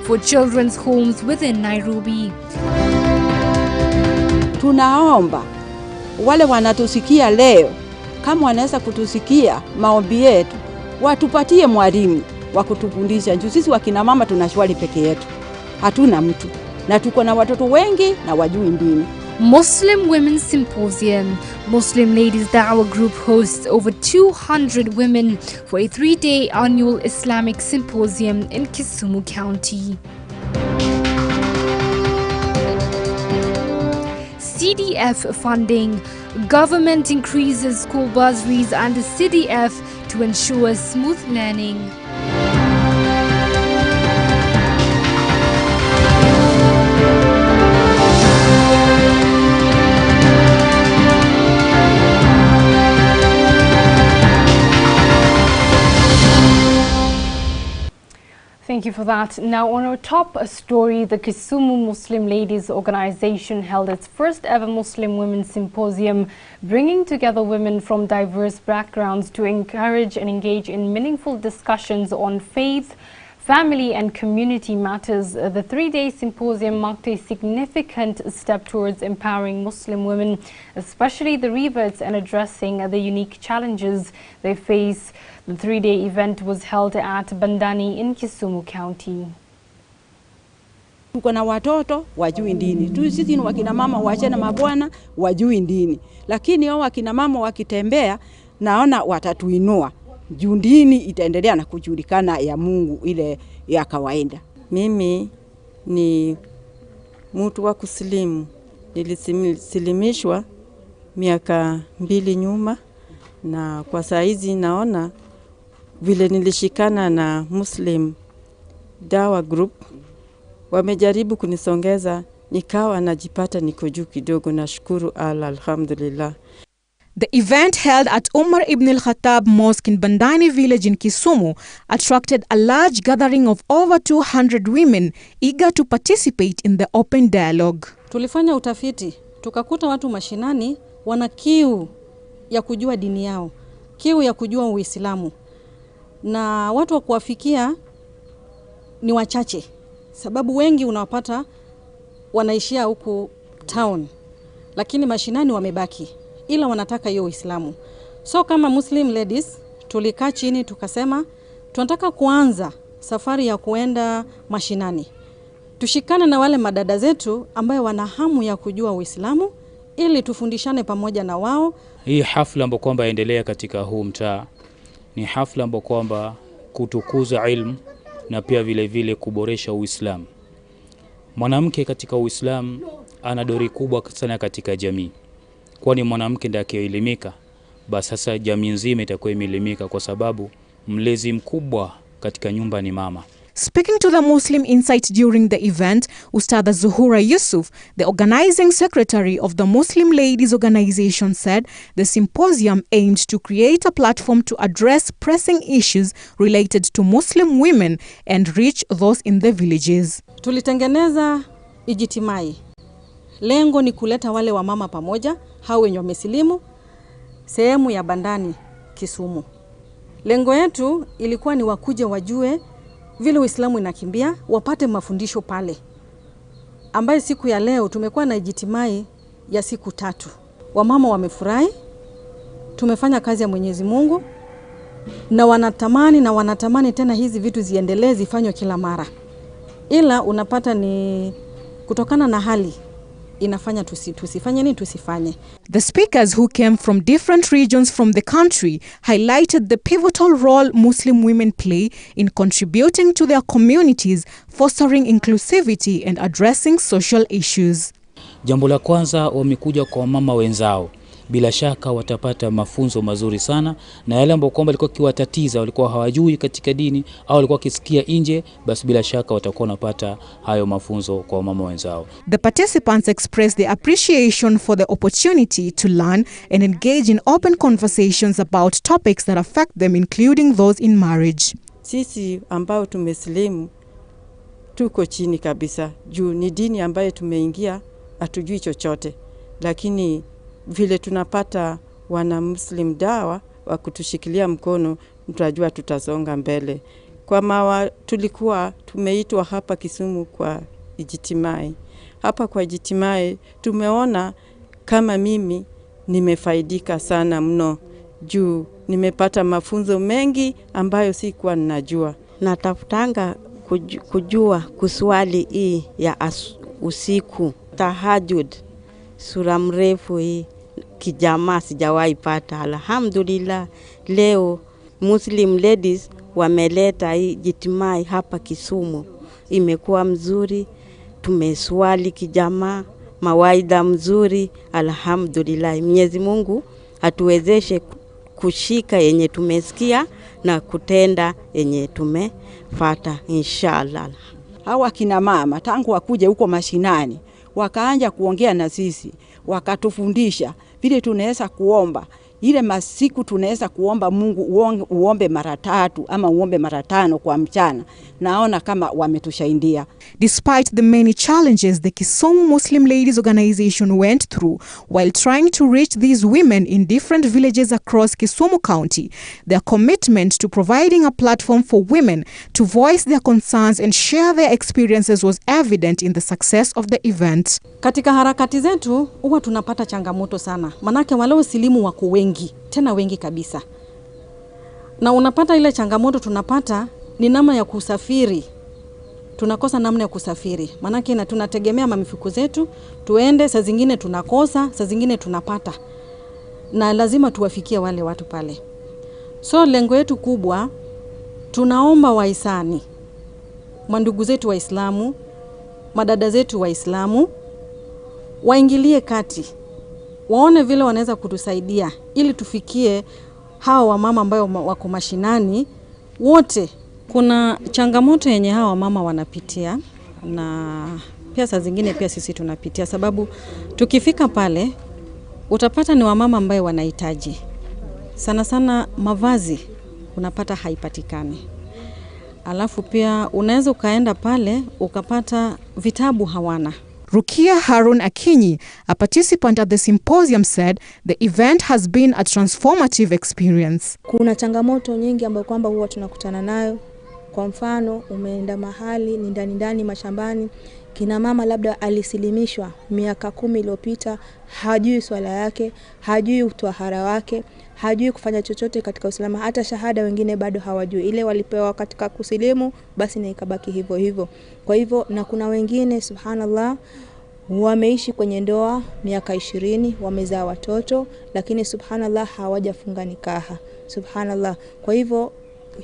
for children's homes within Nairobi. Tunaomba wale wanatusikia leo, kama wanaweza kutusikia maombi yetu, watupatie mwalimu wa kutufundisha. Juu sisi wakina mama tunashwali peke yetu, hatuna mtu, na tuko na watoto wengi na wajui dini. Muslim Women's Symposium. Muslim Ladies Dawah Group hosts over 200 women for a 3-day annual Islamic symposium in Kisumu County. CDF funding. Government increases school bursaries and the CDF to ensure smooth learning. Thank you for that. Now, on our top story, the Kisumu Muslim Ladies Organization held its first ever Muslim Women's Symposium, bringing together women from diverse backgrounds to encourage and engage in meaningful discussions on faith, family and community matters. The 3-day symposium marked a significant step towards empowering Muslim women, especially the reverts, and addressing the unique challenges they face. The 3-day event was held at Bandani in Kisumu County. Tuko na watoto wajui dini. Sisi ni wakina mama waachana mabwana wajui dini. Lakini hao wakina mama wakitembea naona watatuinua. Juu dini itaendelea na kujulikana ya Mungu ile ya kawaida. Mimi ni mtu wa kusilimu. Nilisilimishwa miaka 2 nyuma, na kwa saizi naona vile nilishikana na Muslim Dawah Group wamejaribu kunisongeza, nikawa najipata niko juu kidogo. Nashukuru alhamdulillah. The event held at Umar Ibn al-Khattab Mosque in Bandani village in Kisumu attracted a large gathering of over 200 women eager to participate in the open dialogue. Tulifanya utafiti, tukakuta watu mashinani wana kiu ya kujua dini yao, kiu ya kujua Uislamu. Na watu wa kuwafikia ni wachache, sababu wengi unawapata wanaishia huku town, lakini mashinani wamebaki, ila wanataka hiyo Uislamu. So kama Muslim ladies tulikaa chini tukasema tunataka kuanza safari ya kuenda mashinani. Tushikane na wale madada zetu ambaye wana hamu ya kujua Uislamu ili tufundishane pamoja na wao. Hii hafla ambayo kwamba endelea katika huu mtaa ni hafla ambayo kwamba kutukuza ilmu na pia vile vile kuboresha Uislamu. Mwanamke katika Uislamu ana dori kubwa sana katika jamii. Kwani mwanamke ndiye akiyelimika, basi sasa jamii nzima itakuwa imelimika, kwa sababu mlezi mkubwa katika nyumba ni mama. Speaking to the Muslim Insight during the event, Ustadha Zuhura Yusuf, the organizing secretary of the Muslim Ladies Organization, said the symposium aimed to create a platform to address pressing issues related to Muslim women and reach those in the villages. Tulitengeneza ijitimai. Lengo ni kuleta wale wa mama pamoja, hao wenye wamesilimu, sehemu ya Bandani, Kisumu. Lengo yetu ilikuwa ni wakuje wajue vile Uislamu inakimbia, wapate mafundisho pale. Ambaye siku ya leo tumekuwa na ijitimai ya siku 3. Wamama wamefurahi, tumefanya kazi ya Mwenyezi Mungu, na wanatamani tena hizi vitu ziendelee zifanywe kila mara. Ila unapata ni kutokana na hali inafanya tusifanye. The speakers, who came from different regions from the country, highlighted the pivotal role Muslim women play in contributing to their communities, fostering inclusivity and addressing social issues. Jambo la kwanza, wamekuja kwa mama wenzao. Bila shaka watapata mafunzo mazuri sana, na yale ambao kwamba walikuwa kiwatatiza, walikuwa hawajui katika dini au walikuwa kisikia nje, basi bila shaka watakuwa napata hayo mafunzo kwa mama wenzao. The participants expressed their appreciation for the opportunity to learn and engage in open conversations about topics that affect them, including those in marriage. Sisi ambao tumesilimu tuko chini kabisa, juu ni dini ambayo tumeingia hatujui chochote, lakini vile tunapata wana Muslim Dawah wa kutushikilia mkono, tutajua tutasonga mbele. tulikuwa tumeitwa hapa Kisumu kwa ijitimai. Hapa kwa ijitimai tumeona kama mimi nimefaidika sana mno juu nimepata mafunzo mengi ambayo sikuwa ninajua. Natafutanga kujua kuswali hii ya usiku, tahajjud, sura mrefu hii kijamaa sijawahi pata. Alhamdulillah, leo Muslim ladies wameleta hii jitimai hapa Kisumu. Imekuwa mzuri, tumeswali kijamaa, mawaidha mzuri. Alhamdulillah, Mwenyezi Mungu atuwezeshe kushika yenye tumesikia na kutenda yenye tumefata inshallah. Hawa kina mama tangu wakuje huko mashinani wakaanja kuongea na sisi, wakatufundisha vile tunaweza kuomba. Ile masiku tunaweza kuomba Mungu uombe mara 3 ama uombe mara 5 kwa mchana. Naona kama wametusaidia. Despite the many challenges the Kisumu Muslim Ladies Organization went through while trying to reach these women in different villages across Kisumu County, their commitment to providing a platform for women to voice their concerns and share their experiences was evident in the success of the event. Katika harakati zetu huwa tunapata changamoto sana. Manake wale wasilimu wako wengi, tena wengi kabisa. Na unapata ile changamoto tunapata ni namna ya kusafiri. Tunakosa namna ya kusafiri. Manake na tunategemea mamifuko zetu, tuende, saa zingine tunakosa, saa zingine tunapata. Na lazima tuwafikie wale watu pale. So lengo yetu kubwa, tunaomba wahisani, mandugu zetu Waislamu, madada zetu Waislamu, waingilie kati. Waone vile wanaweza kutusaidia ili tufikie hawa wamama ambao wako mashinani wote. Kuna changamoto yenye hawa wamama wanapitia na pia saa zingine pia sisi tunapitia, sababu tukifika pale utapata ni wamama ambao wanahitaji sana sana mavazi, unapata haipatikani. Alafu pia unaweza ukaenda pale ukapata vitabu hawana. Rukia Harun Akinyi, a participant at the symposium, said the event has been a transformative experience. Kuna changamoto nyingi ambayo kwamba huwa tunakutana nayo. Kwa mfano, umeenda mahali ni ndani mashambani, kina mama labda alisilimishwa miaka 10 iliyopita, hajui swala yake, hajui utahara wake, hajui kufanya chochote katika Uislamu, hata shahada wengine bado hawajui. Ile walipewa katika kusilimu basi na ikabaki hivyo hivyo. Kwa hivyo na kuna wengine subhanallah wameishi kwenye ndoa miaka 20, wamezaa watoto, lakini subhanallah hawajafunga nikaha. Subhanallah. Kwa hivyo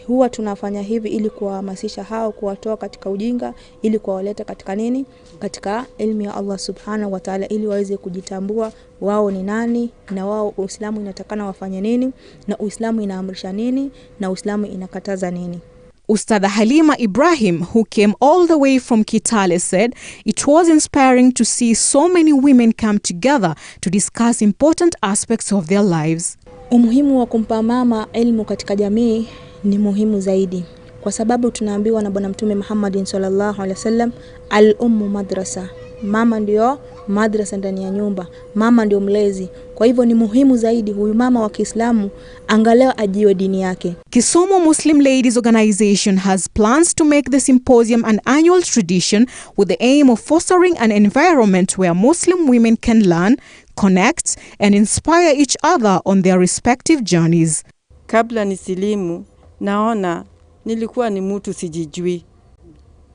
huwa tunafanya hivi ili kuwahamasisha hao, kuwatoa katika ujinga, ili kuwaleta katika nini? Katika elimu ya Allah subhanahu wa ta'ala, ili waweze kujitambua wao ni nani na wao Uislamu inatakana wafanye nini na Uislamu inaamrisha nini na Uislamu inakataza nini. Ustadha Halima Ibrahim, who came all the way from Kitale, said it was inspiring to see so many women come together to discuss important aspects of their lives. Umuhimu wa kumpa mama elimu katika jamii ni muhimu zaidi, kwa sababu tunaambiwa na Bwana Mtume Muhammad sallallahu alaihi wasallam, al-ummu madrasa, mama ndio madrasa ndani ya nyumba, mama ndio mlezi. Kwa hivyo ni muhimu zaidi huyu mama wa Kiislamu angalau ajiwe dini yake. Kisumu Muslim Ladies Organization has plans to make the symposium an annual tradition with the aim of fostering an environment where Muslim women can learn, connect and inspire each other on their respective journeys. Kabla nisilimu, naona nilikuwa ni mtu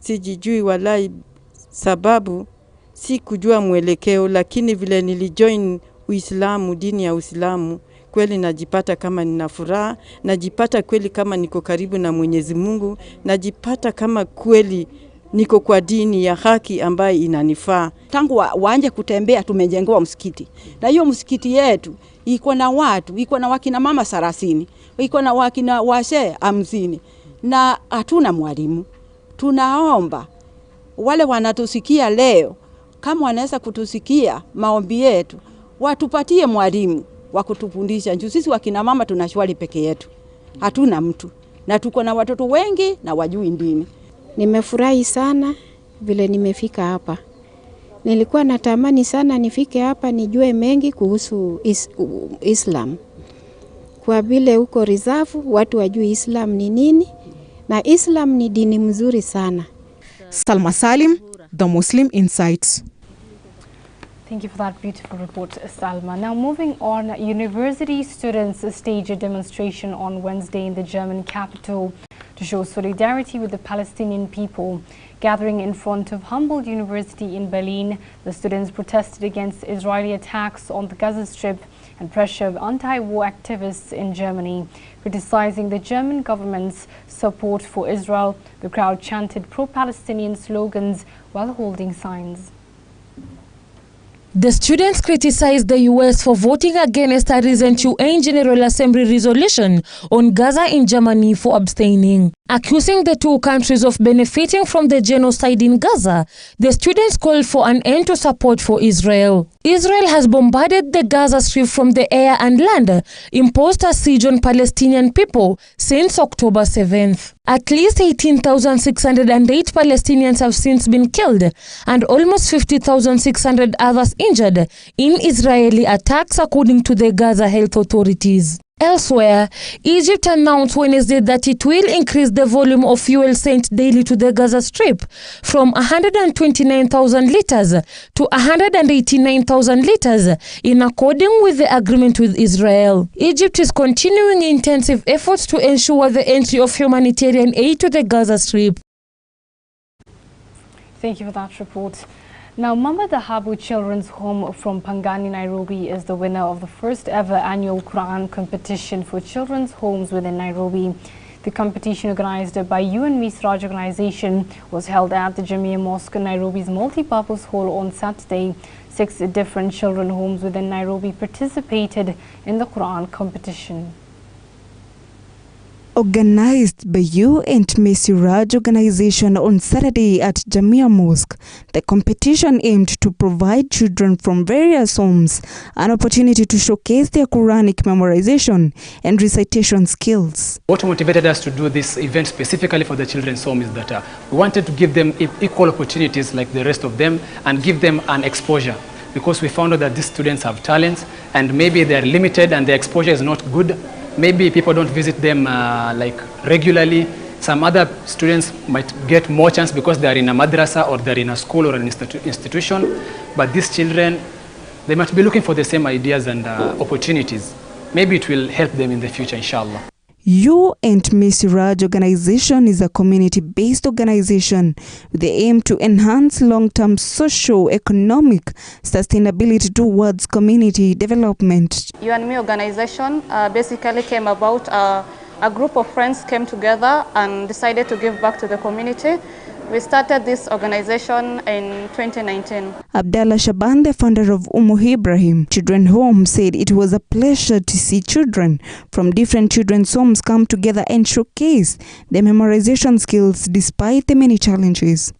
sijijui walai, sababu si kujua mwelekeo, lakini vile nilijoin Uislamu, dini ya Uislamu, kweli najipata kama nina furaha, najipata kweli kama niko karibu na Mwenyezi Mungu, najipata kama kweli niko kwa dini ya haki ambayo inanifaa. Tangu waanje kutembea tumejengewa msikiti. Na hiyo msikiti yetu iko na watu, iko na wakina mama 30, iko na wakina washe 50 na hatuna mwalimu. Tunaomba wale wanatusikia leo kama wanaweza kutusikia maombi yetu, watupatie mwalimu wa kutufundisha. Juu sisi wakina mama tunashwali peke yetu. Hatuna mtu. Na tuko na watoto wengi na wajui dini. Nimefurahi sana vile nimefika hapa. Nilikuwa natamani sana nifike hapa nijue mengi kuhusu Islam. Kwa vile huko reserve watu wajui Islam ni nini Na Islam ni dini mzuri sana. Salma Salim, The Muslim Insights. Thank you for that beautiful report, Salma. Now moving on, university students staged a demonstration on Wednesday in the German capital to show solidarity with the Palestinian people. Gathering in front of Humboldt University in Berlin, the students protested against Israeli attacks on the Gaza Strip and pressure of anti-war activists in Germany. Criticizing the German government's support for Israel, the crowd chanted pro-Palestinian slogans while holding signs. The students criticized the US for voting against a recent UN General Assembly resolution on Gaza in Germany for abstaining. Accusing the two countries of benefiting from the genocide in Gaza, the students called for an end to support for Israel. Israel has bombarded the Gaza Strip from the air and land, imposed a siege on Palestinian people since October 7th. At least 18,608 Palestinians have since been killed and almost 50,600 others injured in Israeli attacks, according to the Gaza health authorities. Elsewhere, Egypt announced Wednesday that it will increase the volume of fuel sent daily to the Gaza Strip from 129,000 liters to 189,000 liters in accordance with the agreement with Israel. Egypt is continuing intensive efforts to ensure the entry of humanitarian aid to the Gaza Strip. Thank you for that report. Now, Mama Dahabu Children's Home from Pangani, Nairobi is the winner of the first ever annual Quran competition for children's homes within Nairobi. The competition, organized by UN Misraj organization, was held at the Jamia Mosque, Nairobi's multi-purpose hall on Saturday. 6 different children's homes within Nairobi participated in the Quran competition. Organized by UN Misraj organization on Saturday at Jamia Mosque, the competition aimed to provide children from various homes an opportunity to showcase their Quranic memorization and recitation skills. What motivated us to do this event specifically for the children's home is that we wanted to give them equal opportunities like the rest of them and give them an exposure, because we found out that these students have talents and maybe they're limited and their exposure is not good. Maybe people don't visit them like regularly. Some other students might get more chance because they are in a madrasa or they're in a school or an institution. But these children, they might be looking for the same ideas and opportunities. Maybe it will help them in the future, inshallah. UN Misraj organization is a community-based organization with the aim to enhance long-term socio-economic sustainability towards community development. UN organization basically came about, a group of friends came together and decided to give back to the community. We started this organization in 2019. Abdallah Shaban, the founder of Ibrahim Children's Home, said it was a pleasure to see children from different children's homes come together and showcase their memorization skills despite the many challenges.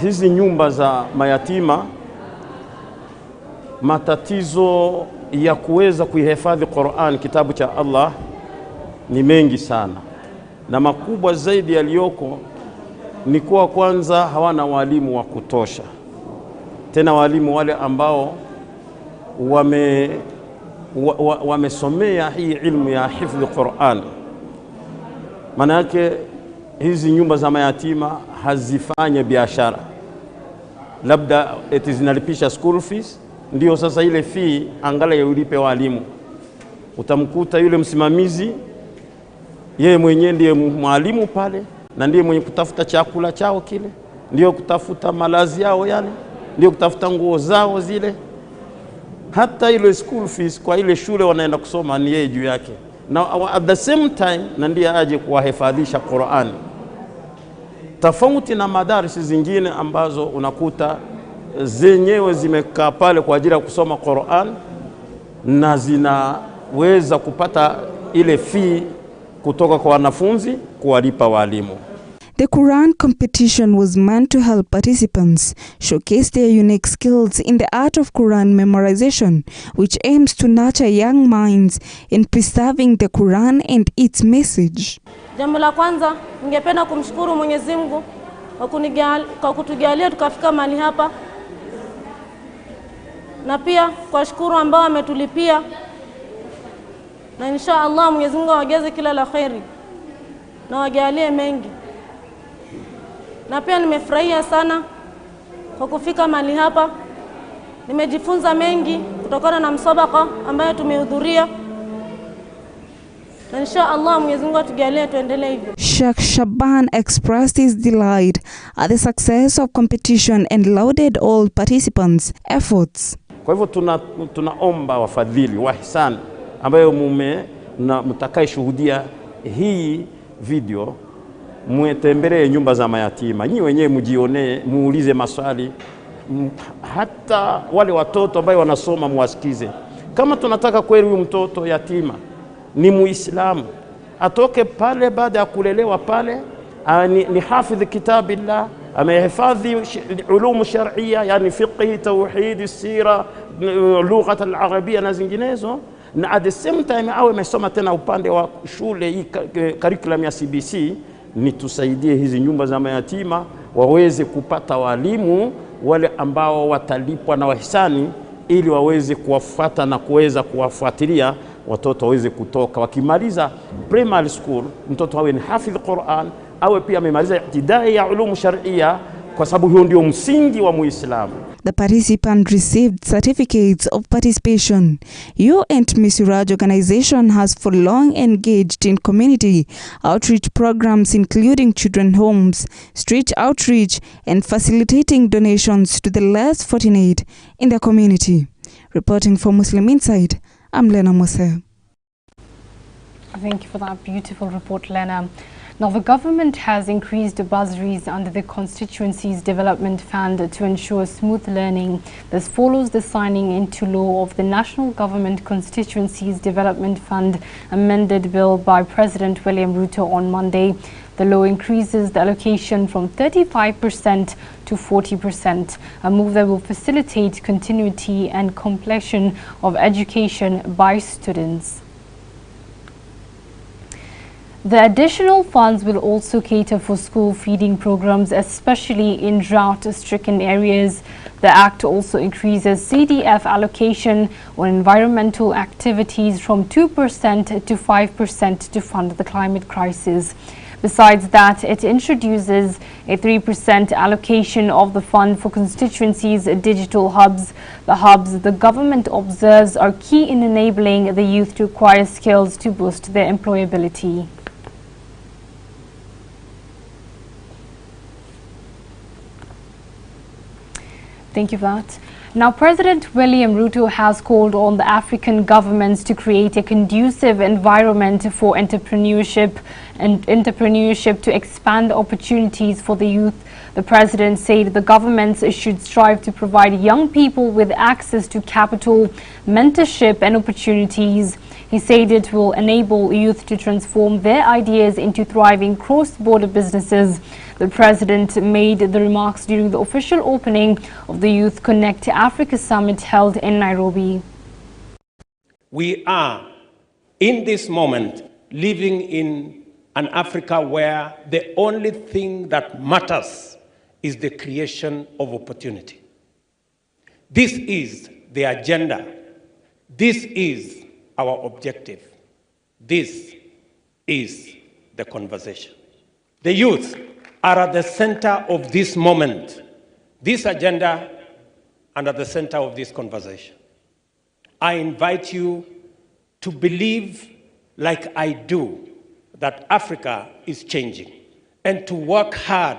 Hizi nyumba za mayatima, matatizo ya kuweza kuihifadhi Qur'an, kitabu cha Allah, ni mengi sana. Na makubwa zaidi yaliyoko ni kuwa kwanza hawana walimu wa kutosha. Tena walimu wale ambao wamesomea hii ilmu ya hifdhi Qur'an. Maana yake hizi nyumba za mayatima hazifanye biashara. Labda eti zinalipisha school fees, ndio sasa ile fee angalau ulipe walimu. Utamkuta yule msimamizi, yeye mwenyewe ndiye mwalimu pale, na ndiye mwenye kutafuta chakula chao kile, ndio kutafuta malazi yao yale, ndio kutafuta nguo zao zile. Hata ile school fees kwa ile shule wanaenda kusoma ni yeye juu yake. Na at the same time na ndiye aje kuwahifadhisha Qur'an. Tofauti na madarasa zingine ambazo unakuta zenyewe zimekaa pale kwa ajili ya kusoma Qur'an na zinaweza kupata ile fee kutoka kwa wanafunzi kuwalipa walimu. The Quran competition was meant to help participants showcase their unique skills in the art of Quran memorization, which aims to nurture young minds in preserving the Quran and its message. Jambo la kwanza, ningependa kumshukuru Mwenyezi Mungu kwa kutujalia tukafika mahali hapa. Na pia kwa shukuru ambao ametulipia. Na insha Allah Mwenyezi Mungu awajaze kila la khairi. Na wajalie mengi. na pia nimefurahia sana kwa kufika mahali hapa. Nimejifunza mengi kutokana na msabaka ambayo tumehudhuria. Na insha Allah Mwenyezi Mungu atujalie tuendelee hivyo. Sheikh Shaban expressed his delight at the success of competition and lauded all participants' efforts. Kwa hivyo tunaomba wafadhili wahisani ambayo mtakaye shuhudia hii video, mutembelee nyumba za mayatima, nyinyi wenyewe mjionee, muulize maswali, hata wale watoto ambao wanasoma muwasikize. Kama tunataka kweli huyu mtoto yatima ni Muislamu, atoke pale baada ya kulelewa pale ni hafidh kitabillah, amehifadhi ulumu shar'iyya, yani fiqh, tauhid, sira, lugha al-arabia na zinginezo, na at the same time awe amesoma tena upande wa shule hii curriculum ya CBC. Ni tusaidie hizi nyumba za mayatima waweze kupata walimu wale ambao watalipwa na wahisani, ili waweze kuwafuata na kuweza kuwafuatilia watoto waweze kutoka wakimaliza primary school, mtoto awe ni hafidh Qur'an, awe pia amemaliza ibtidai ya ulumu shar'iyya, kwa sababu hiyo ndio msingi wa Muislamu. The participant received certificates of participation. You and Miss Raj organization has for long engaged in community outreach programs including children homes, street outreach and facilitating donations to the less fortunate in the community. Reporting for Muslim Insight, I'm Lena Musa. Thank you for that beautiful report, Lena. Now, the government has increased bursaries under the constituency's development fund to ensure smooth learning. This follows the signing into law of the National Government Constituencies Development Fund amended bill by President William Ruto on Monday. The law increases the allocation from 35% to 40%, a move that will facilitate continuity and completion of education by students. The additional funds will also cater for school feeding programs, especially in drought-stricken areas. The Act also increases CDF allocation on environmental activities from 2% to 5% to fund the climate crisis. Besides that, it introduces a 3% allocation of the fund for constituencies' digital hubs. The hubs the government observes are key in enabling the youth to acquire skills to boost their employability. Thank you for that. Now, President William Ruto has called on the African governments to create a conducive environment for entrepreneurship to expand opportunities for the youth. The president said the governments should strive to provide young people with access to capital, mentorship and opportunities. He said it will enable youth to transform their ideas into thriving cross-border businesses. The president made the remarks during the official opening of the Youth Connect Africa Summit held in Nairobi. We are, in this moment, living in an Africa where the only thing that matters is the creation of opportunity. This is the agenda. This is our objective. This is the conversation. The youth are at the center of this moment, this agenda, and at the center of this conversation. I invite you to believe, like I do, that Africa is changing, and to work hard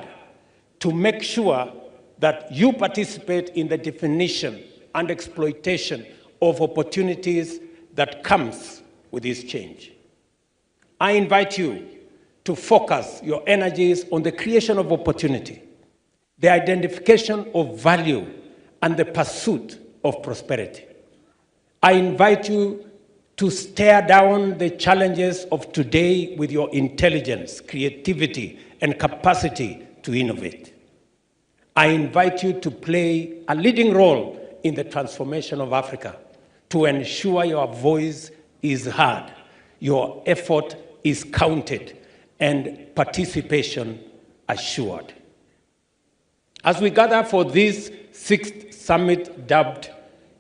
to make sure that you participate in the definition and exploitation of opportunities that comes with this change. I invite you to focus your energies on the creation of opportunity, the identification of value, and the pursuit of prosperity. I invite you to stare down the challenges of today with your intelligence, creativity, and capacity to innovate. I invite you to play a leading role in the transformation of Africa, to ensure your voice is heard, your effort is counted, and participation assured. As we gather for this 6th summit dubbed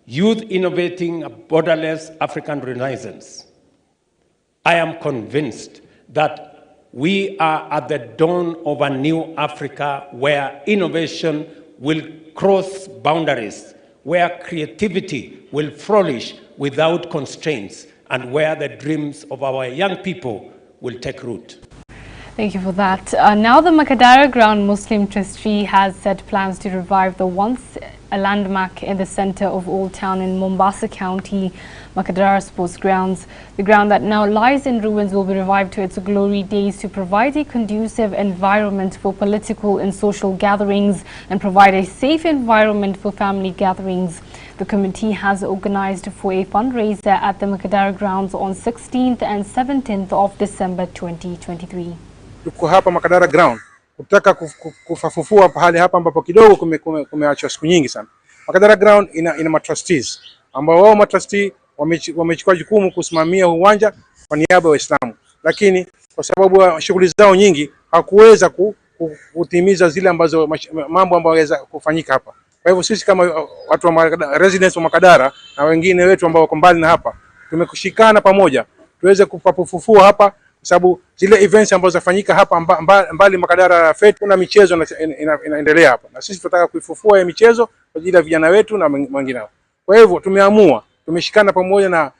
Youth Innovating a Borderless African Renaissance, I am convinced that We are at the dawn of a new Africa where innovation will cross boundaries, where creativity will flourish without constraints, and where the dreams of our young people will take root. Thank you for that. Now the Makadara Ground Muslim Trustee has set plans to revive the once a landmark in the center of Old Town in Mombasa County, Makadara Sports Grounds. The ground that now lies in ruins will be revived to its glory days to provide a conducive environment for political and social gatherings and provide a safe environment for family gatherings. The committee has organized for a fundraiser at the Makadara Grounds on 16th and 17th of December 2023. Tuko hapa Makadara Ground kutaka kufufua pahali hapa ambapo kidogo kumeachwa siku nyingi sana. Makadara Ground ina matrustees ambao wao matrustee wamechukua jukumu kusimamia uwanja kwa niaba ya Waislamu, lakini kwa sababu shughuli zao nyingi hakuweza kutimiza zile ambazo mambo ambayo yaweza kufanyika hapa. Kwa hivyo sisi kama watu wa residents wa Makadara na wengine wetu ambao wako mbali na hapa tumekushikana pamoja tuweze kufufua hapa, sababu zile events ambazo zafanyika hapa mbali Makadara Fete, kuna michezo inaendelea hapa na sisi tunataka kuifufua ya michezo kwa ajili ya vijana wetu na wengine. Kwa hivyo tumeshikana pamoja na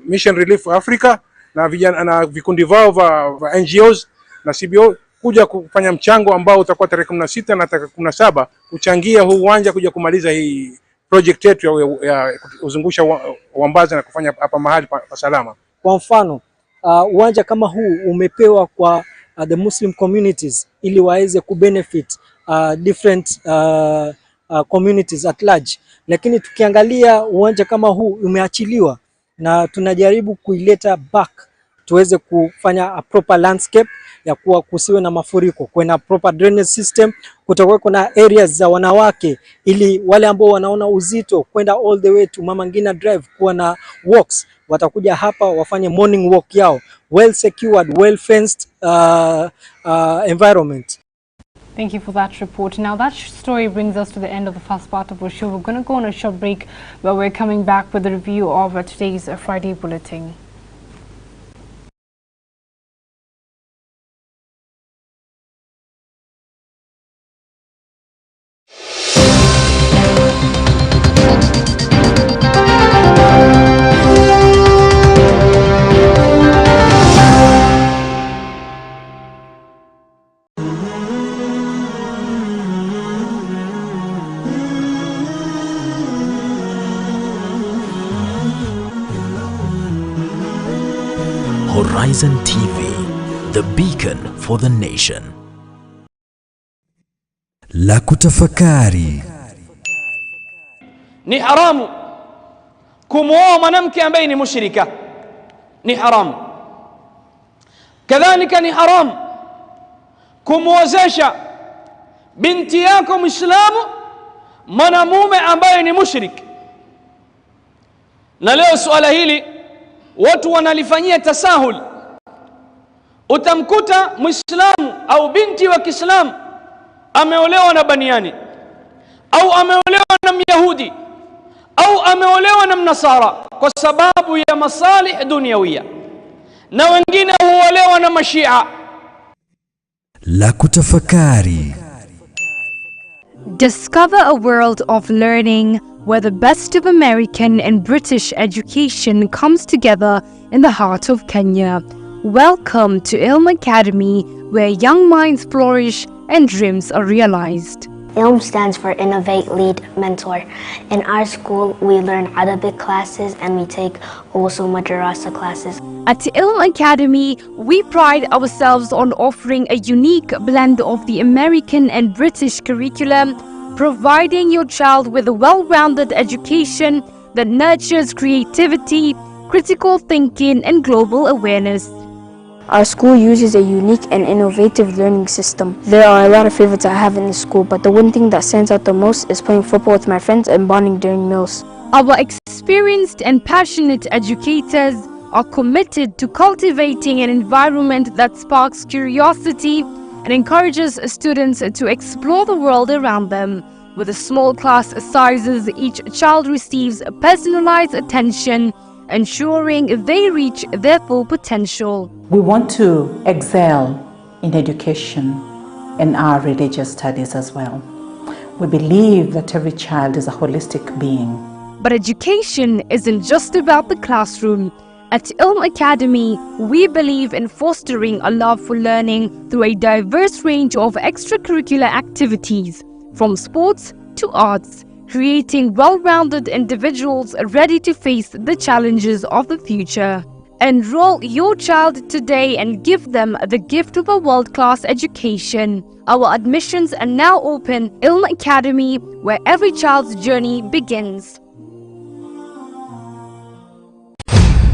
Mission Relief Africa na vijana na vikundi vao vya NGOs na CBO kuja kufanya mchango ambao utakuwa tarehe 16 na tarehe 17 kuchangia huu uwanja kuja kumaliza hii project yetu ya kuzungusha Wambazi na kufanya hapa mahali pa salama. Kwa mfano uwanja kama huu umepewa kwa the Muslim communities ili waweze kubenefit different communities at large, lakini tukiangalia uwanja kama huu umeachiliwa na tunajaribu kuileta back tuweze kufanya a proper landscape ya kuwa kusiwe na mafuriko, kuwe na proper drainage system, kutakuwa kuna areas za wanawake ili wale ambao wanaona uzito kwenda all the way to Mama Ngina Drive kuwa na walks, watakuja hapa wafanye morning walk yao, well secured, well fenced environment. Thank you for that report. Now that story brings us to the end of the first part of our show. We're going to go on a short break, but we're coming back with a review of today's Friday Bulletin. Horizon TV, the beacon for the nation. La kutafakari. Ni haramu kumwoa mwanamke ambaye ni mushrika, ni haramu. Kadhalika ni haramu kumwozesha binti yako Muislamu mwanamume ambaye ni mushrik. Na leo suala hili watu wanalifanyia tasahul. Utamkuta Muislamu au binti wa Kiislamu ameolewa na baniani au ameolewa na Myahudi au ameolewa na Mnasara kwa sababu ya masalih dunyawia, na wengine huolewa na Mashia. La kutafakari. Discover a world of learning where the best of American and British education comes together in the heart of Kenya. Welcome to Ilm Academy, where young minds flourish and dreams are realized. ILM stands for Innovate, Lead, Mentor. In our school, we learn Arabic classes and we take also Madrasa classes. At Ilm Academy, we pride ourselves on offering a unique blend of the American and British curriculum, providing your child with a well-rounded education that nurtures creativity, critical thinking, and global awareness. Our school uses a unique and innovative learning system. There are a lot of favorites I have in the school, but the one thing that stands out the most is playing football with my friends and bonding during meals. Our experienced and passionate educators are committed to cultivating an environment that sparks curiosity and encourages students to explore the world around them. With the small class sizes, each child receives personalized attention, ensuring they reach their full potential. We want to excel in education and our religious studies as well. We believe that every child is a holistic being. But education isn't just about the classroom. At Ilm Academy, we believe in fostering a love for learning through a diverse range of extracurricular activities, from sports to arts, creating well-rounded individuals ready to face the challenges of the future. Enroll your child today and give them the gift of a world-class education. Our admissions are now open. Ilm Academy, where every child's journey begins.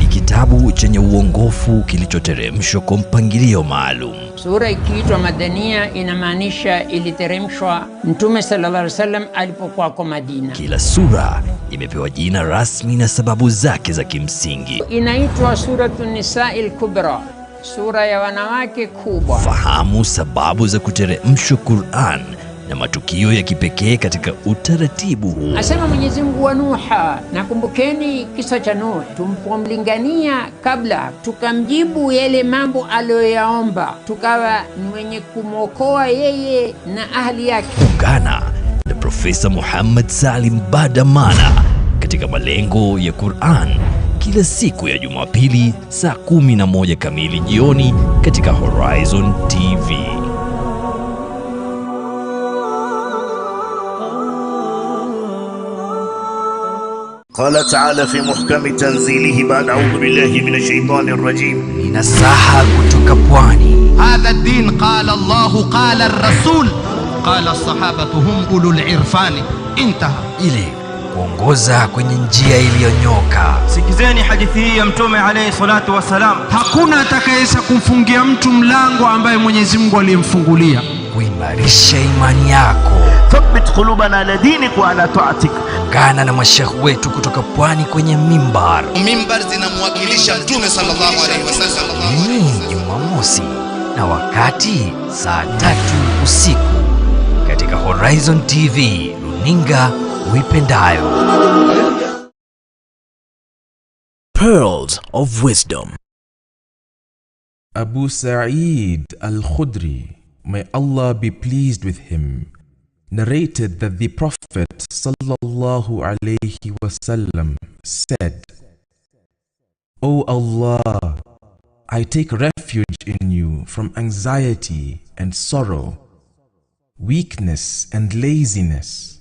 Kitabu chenye uongofu kilichoteremshwa kwa mpangilio maalum. Sura ikiitwa Madania inamaanisha iliteremshwa Mtume sallallahu alaihi wasallam alipokuwa kwa Madina. Kila sura imepewa jina rasmi na sababu zake za kimsingi. Inaitwa Suratun Nisa'il Kubra, sura ya wanawake kubwa. Fahamu sababu za kuteremshwa Qur'an na matukio ya kipekee katika utaratibu huu. Asema Mwenyezi Mungu wa Nuha, nakumbukeni kisa cha Nuh, tumpomlingania kabla, tukamjibu yale mambo aliyoyaomba, tukawa ni mwenye kumwokoa yeye na ahli yake. Ungana na Profesa Muhammad Salim Badamana katika malengo ya Qur'an kila siku ya Jumapili saa 11 kamili jioni katika Horizon TV. قال تعالى في محكم تنزيله بعد أعوذ بالله من الشيطان الرجيم نصاحة kutoka pwani. هذا الدين قال الله قال الرسول قال الصحابة هم أولو العرفان انتهى. Ili kuongoza kwenye njia iliyonyoka. Sikizeni hadithi hii ya Mtume alayhi salatu wasalam. Hakuna atakayeweza kumfungia mtu mlango ambaye Mwenyezi Mungu aliyemfungulia. Kuimarisha imani yako. Thabbit qulubana ala dinik wa ala ta'atik. Ungana na mashekhi wetu kutoka pwani kwenye mimbar. Mimbar zinamwakilisha Mtume sallallahu alaihi wasallam. Jumamosi na wakati saa 3 usiku katika Horizon TV, runinga uipendayo. Pearls of Wisdom. Abu Sa'id al-Khudri, may Allah be pleased with him, narrated that the Prophet sallallahu alayhi wasallam said, O Allah, I take refuge in you from anxiety and sorrow, weakness and laziness,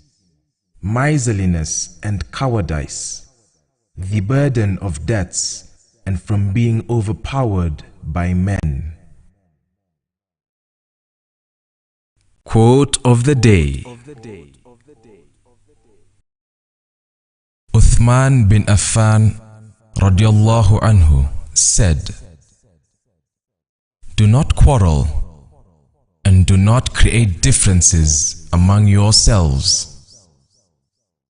miserliness and cowardice, the burden of debts, and from being overpowered by men. Quote of the day. Uthman bin Affan radiyallahu anhu said, do not quarrel and do not create differences among yourselves.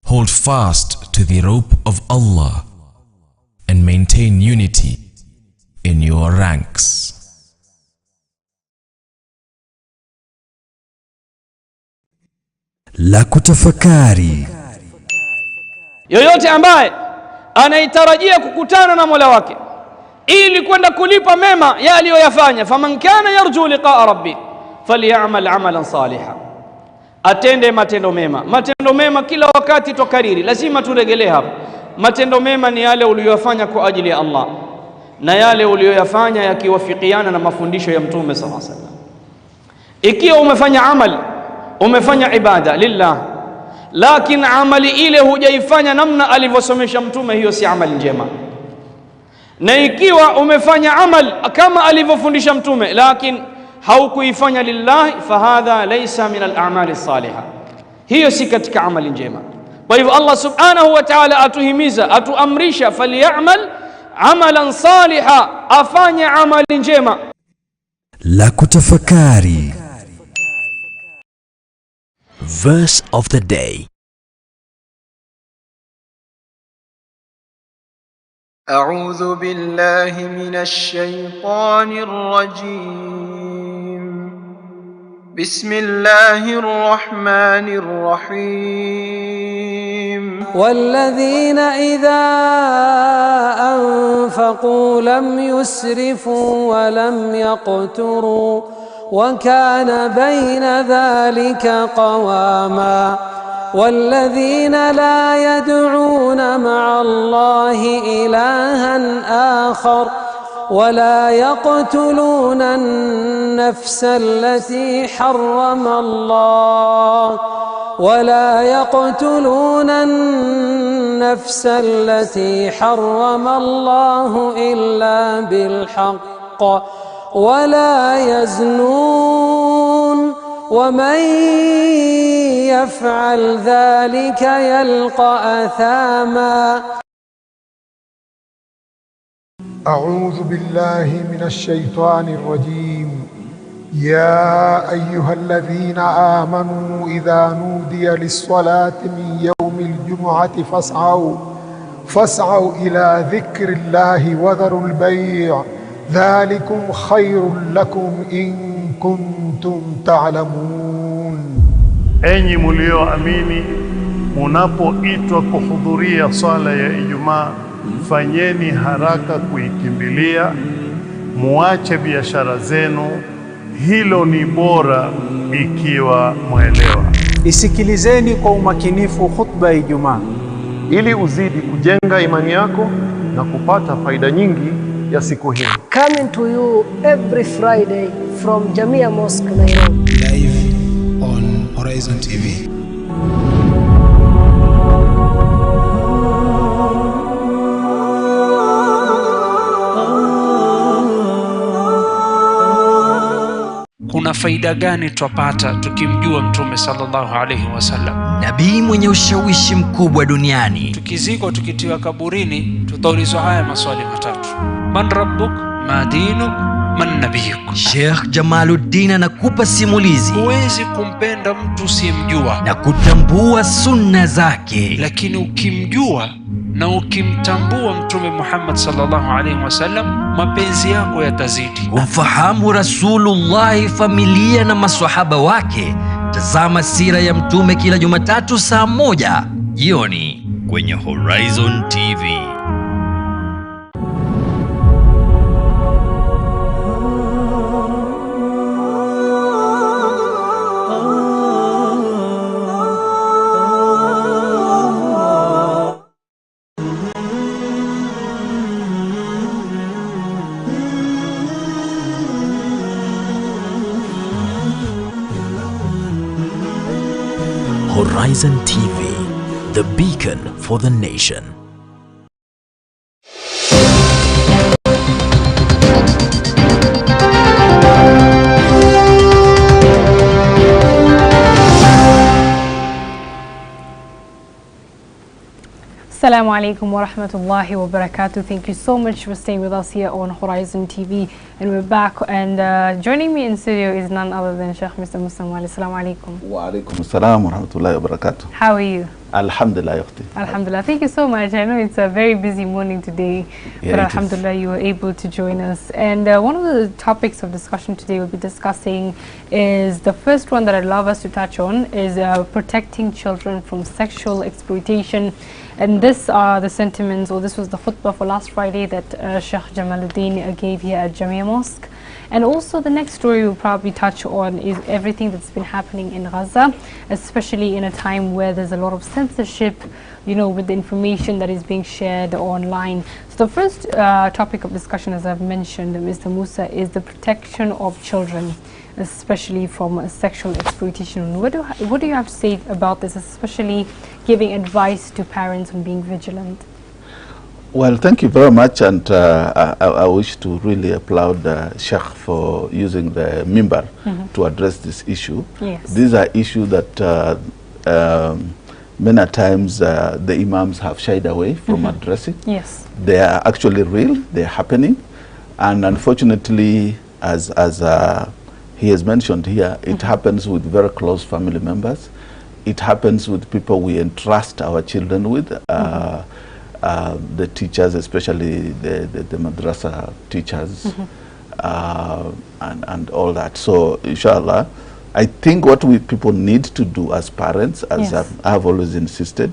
Hold fast to the rope of Allah and maintain unity in your ranks. La kutafakari. Yoyote ambaye anaitarajia kukutana na Mola wake ili kwenda kulipa mema ya aliyoyafanya, faman kana yarju liqa'a rabbi falyamal amalan salihan, atende matendo mema. Matendo mema kila wakati tukariri, lazima turegelee hapa. Matendo mema ni yale uliyofanya kwa ajili ya Allah na yale uliyoyafanya yakiwafikiana na mafundisho ya Mtume sallallahu alaihi wasallam. Ikiwa umefanya amali, umefanya ibada lillah, lakini amali ile hujaifanya namna alivyosomesha Mtume, hiyo si amali njema. Na ikiwa umefanya amal kama alivyofundisha Mtume lakini haukuifanya lillahi, fahadha laysa min al-a'mali as-salihah, hiyo si katika amali njema. Kwa hivyo Allah subhanahu wa ta'ala atuhimiza, atuamrisha falyamal amalan saliha, afanye amali njema. La kutafakari. Verse of the day. أعوذ بالله من الشيطان الرجيم. بسم الله الرحمن الرحيم. والذين إذا أنفقوا لم يسرفوا ولم يقتروا وكان بين ذلك قواما والذين لا يدعون مع الله إلها آخر ولا يقتلون النفس التي حرم الله إلا بالحق ولا يزنون ومن يفعل ذلك يلقى أثاما. أعوذ بالله من الشيطان الرجيم. يا أيها الذين آمنوا إذا نودي للصلاة من يوم الجمعة فاسعوا إلى ذكر الله وذروا البيع ذلكم خير لكم إن kuntum ta'lamun. Enyi mlioamini, munapoitwa kuhudhuria swala ya Ijumaa, fanyeni haraka kuikimbilia, muache biashara zenu, hilo ni bora ikiwa mwelewa. Isikilizeni kwa umakinifu khutba ya Ijumaa ili uzidi kujenga imani yako na kupata faida nyingi ya siku hii. Coming to you every Friday from Jamia Mosque, Nairobi. Live on Horizon TV. Kuna faida gani twapata tukimjua Mtume sallallahu alaihi wasallam, nabii mwenye ushawishi mkubwa duniani? Tukizikwa tukitiwa kaburini, tutaulizwa haya maswali matatu: man rabbuk, ma dinuk, man nabiyuk. Sheikh Jamaluddin anakupa simulizi. Huwezi kumpenda mtu usiyemjua na kutambua sunna zake, lakini ukimjua na ukimtambua Mtume Muhammad sallallahu alaihi wasallam, mapenzi yako yatazidi. Kumfahamu Rasulullah, familia na maswahaba wake. Tazama sira ya Mtume kila Jumatatu saa 1 jioni kwenye Horizon TV. Horizon TV, the beacon for the nation. Assalamu alaikum wa rahmatullahi wa barakatuh. Thank you so much for staying with us here on Horizon TV. And we're back, and joining me in studio is none other than Sheikh Mr. Musa Mwale. Assalamu alaikum. Wa alaikum assalam wa rahmatullahi wa barakatuh. How are you? Alhamdulillah. Alhamdulillah. Thank you so much. I know it's a very busy morning today, but alhamdulillah you were able to join us. And one of the topics of discussion today we'll be discussing is, the first one that I'd love us to touch on is protecting children from sexual exploitation. And this are the sentiments, or this was the khutbah for last Friday that Sheikh Jamaluddin gave here at Jamia Mosque. And also the next story we'll probably touch on is everything that's been happening in Gaza, especially in a time where there's a lot of censorship, you know, with the information that is being shared online. So the first topic of discussion, as I've mentioned, Mr. Musa, is the protection of children, especially from sexual exploitation. What do you have to say about this, especially giving advice to parents on being vigilant? Well, thank you very much, and I wish to really applaud Sheikh for using the mimbar to address this issue. Yes. These are issues that many times the imams have shied away from addressing. Yes. They are actually real, they're happening, and unfortunately, as he has mentioned here, it happens with very close family members. It happens with people we entrust our children with, the teachers, especially the madrasa teachers, and all that. So, inshallah, I think what we people need to do as parents, as I have always insisted,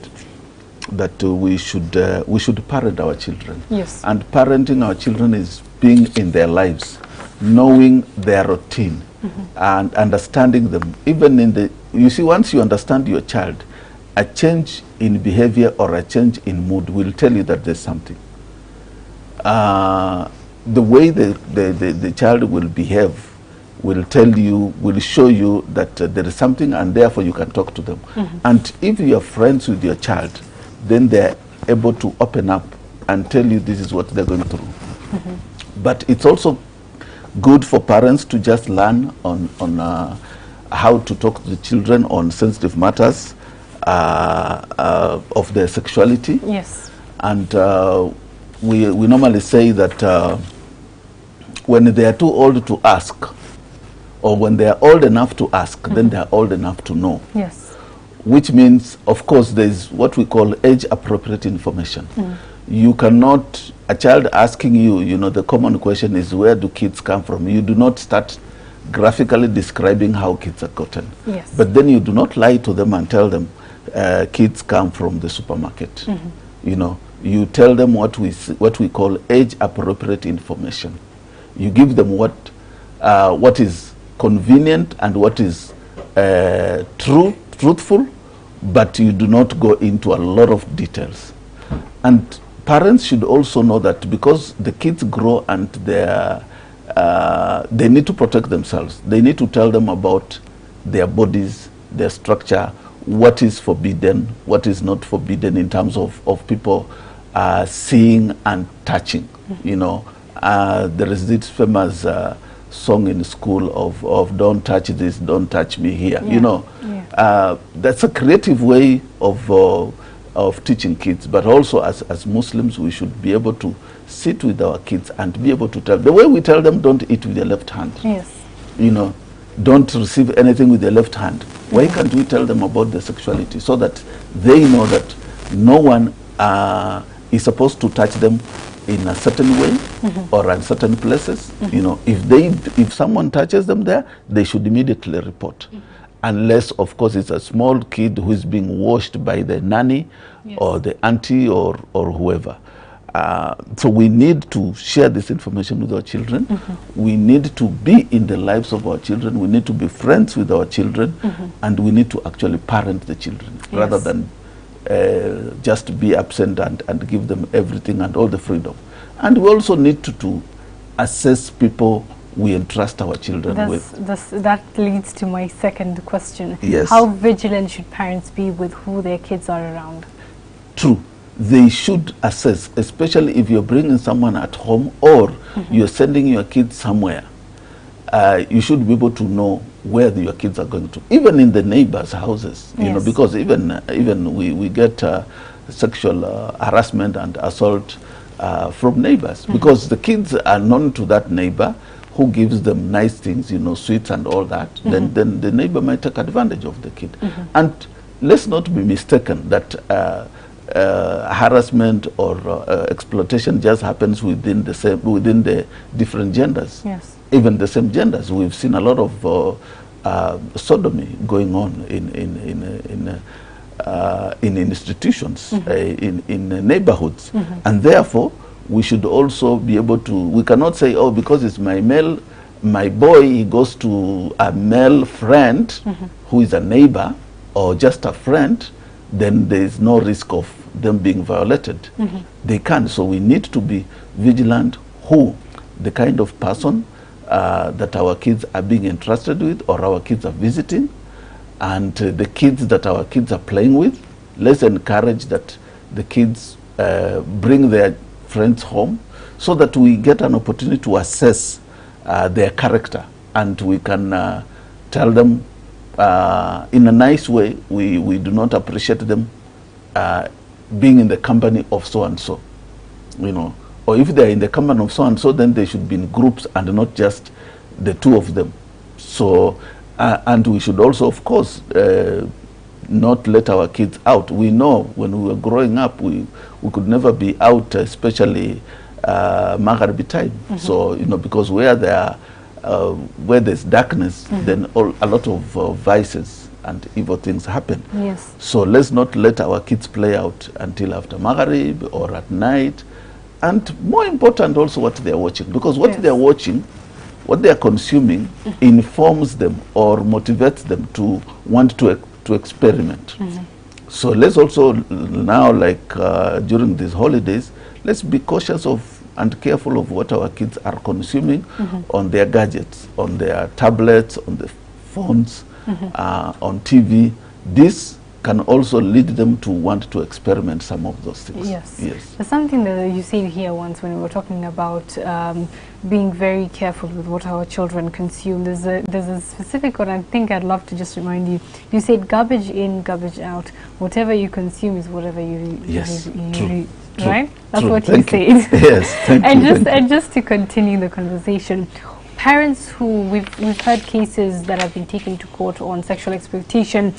that we should parent our children. Yes. And parenting our children is being in their lives, knowing their routine, and understanding them. Even in the, you see, once you understand your child, a change in behavior or a change in mood will tell you that there's something. The way the child will behave will tell you, will show you that there is something, and therefore you can talk to them. And if you are friends with your child, then they're able to open up and tell you this is what they're going through. But it's also good for parents to just learn on how to talk to the children on sensitive matters of their sexuality. Yes. And we normally say that when they are too old to ask, or when they are old enough to ask, then they are old enough to know. Yes. Which means, of course, there is what we call age-appropriate information. You cannot, a child asking you, you know, the common question is, where do kids come from? You do not start graphically describing how kids are gotten. Yes. But then you do not lie to them and tell them kids come from the supermarket. You know, you tell them what we call age-appropriate information. You give them what is convenient and what is truthful, but you do not go into a lot of details. And parents should also know that because the kids grow and they need to protect themselves, they need to tell them about their bodies, their structure, what is forbidden, what is not forbidden in terms of people seeing and touching. You know, there is this famous song in school of don't touch this, don't touch me here. You know, that's a creative way of teaching kids. But also as Muslims, we should be able to sit with our kids and be able to tell. The way we tell them, don't eat with your left hand. Yes. You know, don't receive anything with your left hand. Why can't we tell them about their sexuality so that they know that no one is supposed to touch them in a certain way or in certain places? You know, if someone touches them there, they should immediately report. Unless, of course, it's a small kid who is being washed by the nanny or the auntie or whoever. So we need to share this information with our children. We need to be in the lives of our children. We need to be friends with our children. And we need to actually parent the children rather than just be absent and give them everything and all the freedom. And we also need to assess people we entrust our children with. That leads to my second question. Yes. How vigilant should parents be with who their kids are around? True. They should assess, especially if you're bringing someone at home or you're sending your kids somewhere. You should be able to know where your kids are going to, even in the neighbors' houses. You know, because even we get sexual harassment and assault from neighbors, because the kids are known to that neighbor who gives them nice things, you know, sweets and all that. Then the neighbor might take advantage of the kid. And let's not be mistaken that harassment or exploitation just happens within the different genders. Yes. Even the same genders. We've seen a lot of sodomy going on in institutions, in neighborhoods, and therefore we should also be able to. We cannot say, oh, because it's my boy, he goes to a male friend who is a neighbor or just a friend, then there is no risk of them being violated. They can. So we need to be vigilant who the kind of person that our kids are being entrusted with or our kids are visiting, and the kids that our kids are playing with. Let's encourage that the kids bring their friends home so that we get an opportunity to assess their character, and we can tell them in a nice way we do not appreciate them being in the company of so and so, you know, or if they are in the company of so and so, then they should be in groups and not just the two of them. So and we should also, of course, not let our kids out. We know when we were growing up, we could never be out, especially Magharibi time. So, you know, because where there's darkness, then a lot of vices and evil things happen. Yes. So let's not let our kids play out until after Maghrib or at night. And more important also what they are watching, because what they are watching, what they are consuming informs them or motivates them to want to experiment. So let's also now, like during these holidays, let's be cautious of and careful of what our kids are consuming on their gadgets, on their tablets, on the phones, on TV. This can also lead them to want to experiment some of those things. Yes. Yes. There's something that you said here once when we were talking about being very careful with what our children consume. There's a specific one I think I'd love to just remind you. You said garbage in, garbage out. Whatever you consume is whatever you True. Right? That's True. what Thank you said. Yes, thank you. And just to continue the conversation, parents who we've heard cases that have been taken to court on sexual exploitation.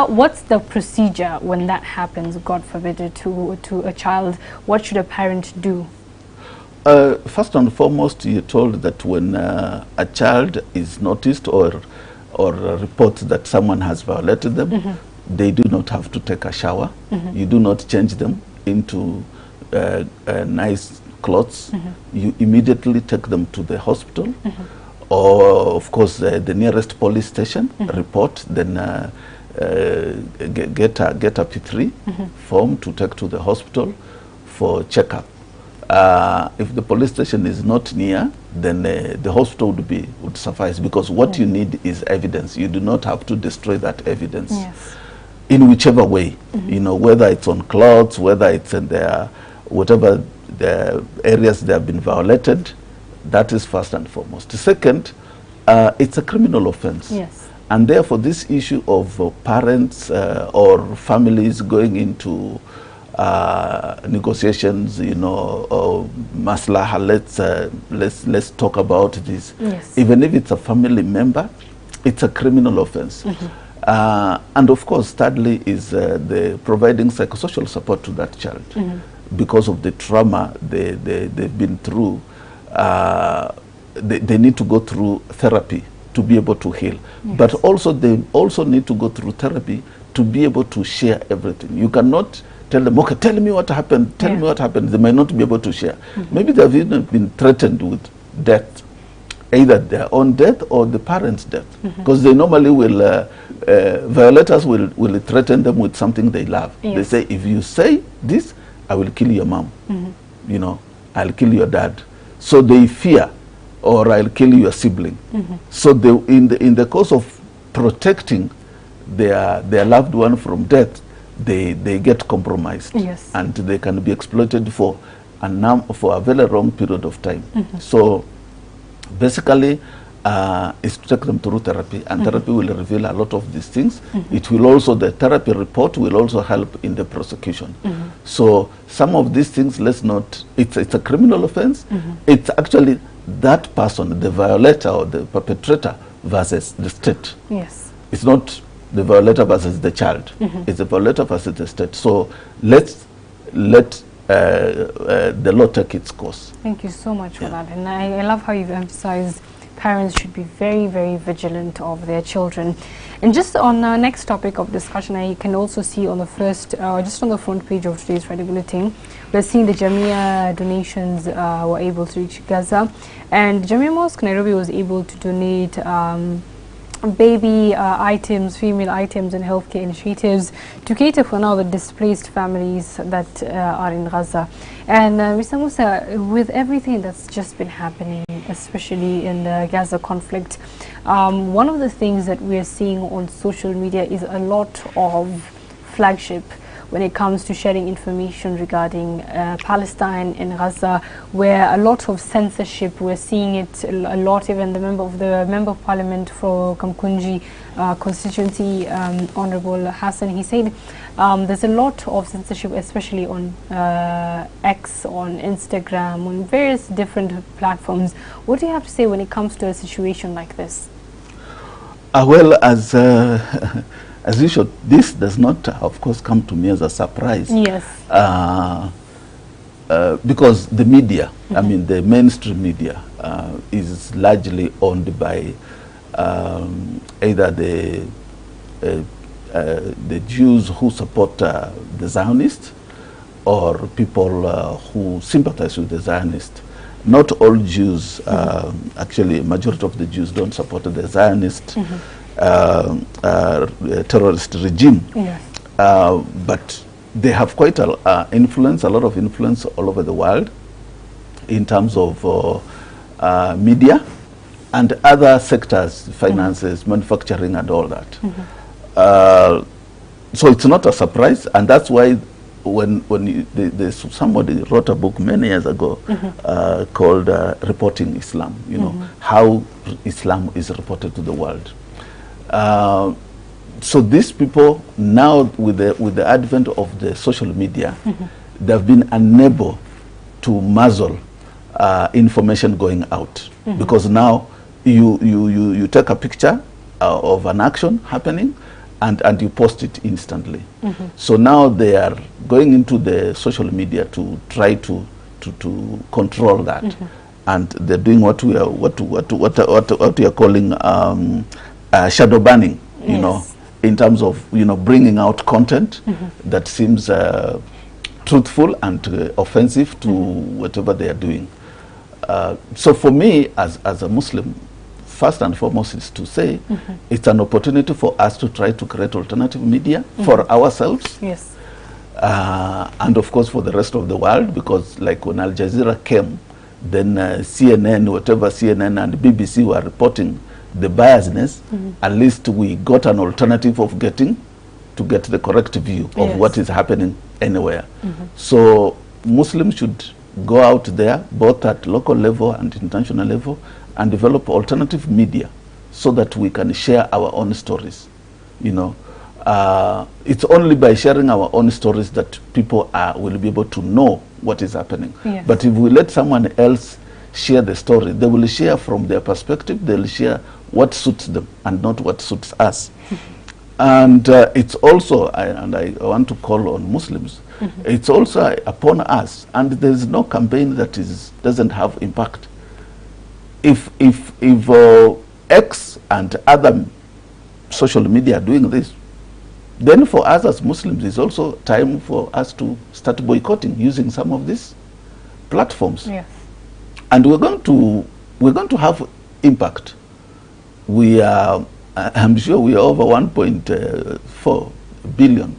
What's the procedure when that happens, God forbid, to a child? What should a parent do? First and foremost, you're told that when a child is noticed or reports that someone has violated them, they do not have to take a shower. You do not change them into nice clothes. You immediately take them to the hospital, or of course the nearest police station, report, then get a P3 form to take to the hospital for checkup. If the police station is not near, then the hospital would suffice, because what you need is evidence. You do not have to destroy that evidence. Yes. In whichever way, you know, whether it's on clothes, whether it's in their, whatever the areas they have been violated, that is first and foremost. Second, it's a criminal offense. Yes. And therefore this issue of parents or families going into negotiations, you know, or maslaha, let's talk about this. Yes. Even if it's a family member, it's a criminal offense. And of course, thirdly, is the providing psychosocial support to that child because of the trauma they've been through. They need to go through therapy to be able to heal. Yes. But also they also need to go through therapy to be able to share everything. You cannot tell them, okay, tell me what happened, tell me what happened. They might not be able to share. Maybe they've even been threatened with death, either their own death or the parents' death. Because they normally will, violators will threaten them with something they love. Yes. They say, if you say this, I will kill your mom. You know, I'll kill your dad. So they fear, or I'll kill your sibling. So they, in the course of protecting their loved one from death, they get compromised. Yes. And they can be exploited for a very long period of time. So basically, is to take them through therapy, and therapy will reveal a lot of these things. It will also, the therapy report will also help in the prosecution. So some of these things, let's not, it's a criminal offense. It's actually that person, the violator or the perpetrator, versus the state. Yes. It's not the violator versus the child. It's the violator versus the state. So let the law take its course. Thank you so much for that. And I love how you've emphasized parents should be very, very vigilant of their children. And just on our next topic of discussion, I can also see on the first, just on the front page of today's Friday Bulletin, we're seeing the Jamia donations were able to reach Gaza. And Jamia Mosque Nairobi was able to donate baby items, female items and healthcare initiatives to cater for now the displaced families that are in Gaza. And Mr. Musa, with everything that's just been happening, especially in the Gaza conflict, one of the things that we're seeing on social media is a lot of flagship when it comes to sharing information regarding Palestine and Gaza, where a lot of censorship, we're seeing it a lot. Even the member of parliament for Kamkunji constituency, Honorable Hassan, he said there's a lot of censorship, especially on X, on Instagram, on various different platforms. What do you have to say when it comes to a situation like this? Well, as usual, this does not, of course, come to me as a surprise. Yes. Because the media, I mean, the mainstream media is largely owned by either the the Jews who support the Zionists or people who sympathize with the Zionists. Not all Jews, actually, majority of the Jews don't support the Zionist terrorist regime. Yes. But they have quite a influence, a lot of influence all over the world in terms of media and other sectors, finances, manufacturing and all that. So it's not a surprise, and that's why when somebody wrote a book many years ago called Reporting Islam, you know, how Islam is reported to the world. So these people now, with the advent of the social media, they've been unable to muzzle information going out, because now you take a picture of an action happening and you post it instantly. So now they are going into the social media to try to control that, and they're doing what we are calling shadow banning. You know, in terms of bringing out content that seems truthful and offensive to whatever they are doing. So for me, as a Muslim, first and foremost is to say it's an opportunity for us to try to create alternative media for ourselves. Yes. And of course for the rest of the world, because like when Al Jazeera came, then CNN, whatever CNN and BBC were reporting the biasness, at least we got an alternative of get the correct view of what is happening anywhere. So Muslims should go out there, both at local level and international level, and develop alternative media so that we can share our own stories. You know, it's only by sharing our own stories that people will be able to know what is happening. Yes. But if we let someone else share the story, they will share from their perspective, they'll share what suits them and not what suits us. And it's also, I want to call on Muslims, it's also upon us, and there's no campaign that doesn't have impact. If X and other social media are doing this, then for us as Muslims, it's also time for us to start boycotting using some of these platforms. Yes. And we're going to have impact. We are, I'm sure we are over 1.4 billion,